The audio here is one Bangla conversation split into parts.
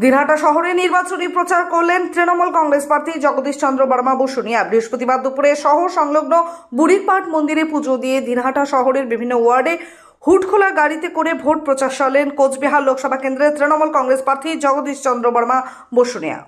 দিনহাটা শহরে নির্বাচনী প্রচার করলেন তৃণমূল কংগ্রেস প্রার্থী জগদীশ চন্দ্র বর্মা বসুনিয়া। বৃহস্পতিবার দুপুরে শহর সংলগ্ন বুড়িরপাট মন্দিরে পুজো দিয়ে দিনহাটা শহরের বিভিন্ন ওয়ার্ডে হুডখোলা গাড়িতে করে ভোট প্রচার চালালেন কোচবিহার লোকসভা কেন্দ্রের তৃণমূল কংগ্রেস প্রার্থী জগদীশ চন্দ্র বর্মা বসুনিয়া।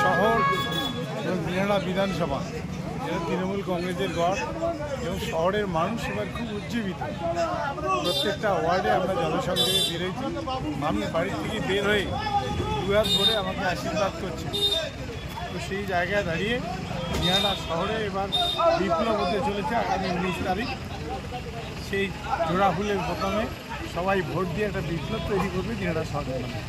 শহর এবং দিনহাটা বিধানসভা এটা তৃণমূল কংগ্রেসের গড় এবং শহরের মানুষ এবার খুব উজ্জীবিত। প্রত্যেকটা ওয়ার্ডে আমরা জনসংযোগে বেরোয়েছি, মানুষ বাড়ির থেকে বের হয়ে দুহাত ভরে আমাকে আশীর্বাদ করছে। তো সেই জায়গায় দাঁড়িয়ে দিনহাটা শহরে এবার বিপ্লব হতে চলেছে আগামী 19 তারিখ। সেই জোড়া ফুলের বোতামে সবাই ভোট দিয়ে একটা বিপ্লব তৈরি করবে দিনহাটা শহরের মানুষ।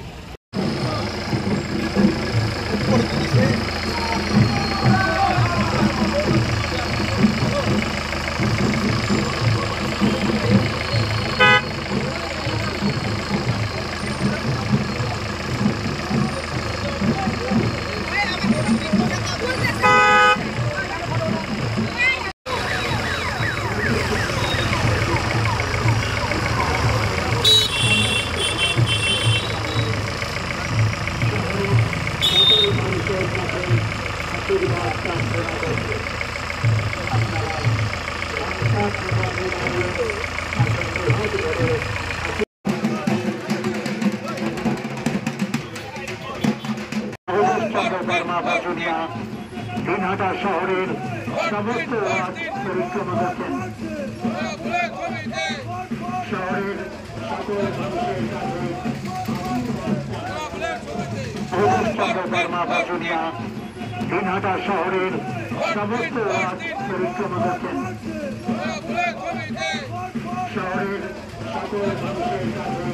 দিনহাটা শহরের সমস্ত ওয়ার্ড পরিক্রমা করছেন। শহরের সকল মানুষের কাছে চন্দ্র বর্মা বাজুনিয়া দিনহাটা শহরের সমস্ত ওয়ার্ড পরিক্রমা করছেন। শহরের সকল মানুষের কাছে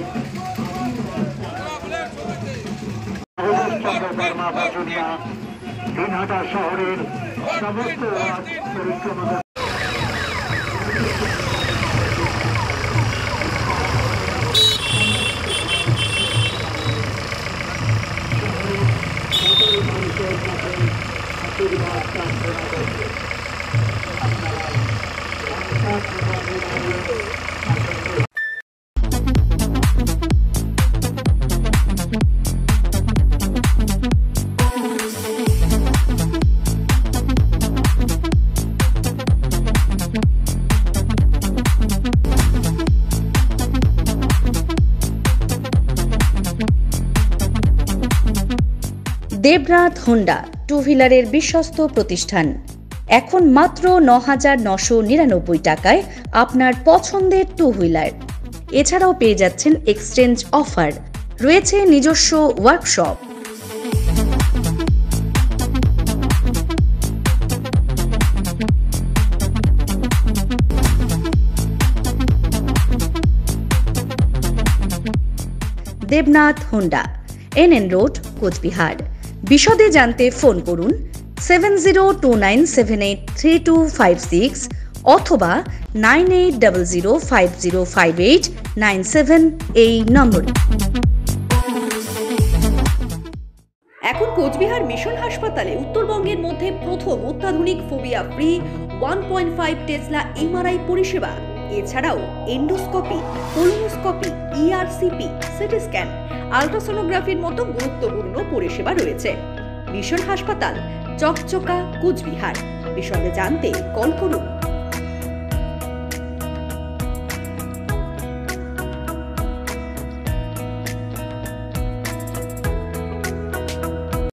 চন্দ্র বর্মা বাজুনিয়া দিনহাটা শহরের সমস্ত ওয়ার্ড পরিক্রমা দেবনাথ হোন্ডা টু হুইলারের বিশ্বস্ত প্রতিষ্ঠান। এখন মাত্র ৯,৯৯৯ টাকায় আপনার পছন্দের টু হুইলার। এছাড়াও পেয়ে যাচ্ছেন এক্সচেঞ্জ অফার, রয়েছে নিজস্ব workshop. Debnath Honda, NN road, Coochbehar. বিশদে জানতে ফোন করুন 7029783256 অথবা 9800505897 এই নম্বরে। এখন কোচবিহার মিশন হাসপাতালে উত্তরবঙ্গের মধ্যে প্রথম অত্যাধুনিক ফোবিয়া ফ্রি 1.5 টেসলা MRI পরিষেবা। এছাড়াও endoscopy, colonoscopy, ERCP, CT scan, আল্ট্রাসোনোগ্রাফির মতো গুরুত্বপূর্ণ পরিষেবা রয়েছে। মিশন হাসপাতাল, চকচকা, কোচবিহার। বিশদে জানতে কল করুন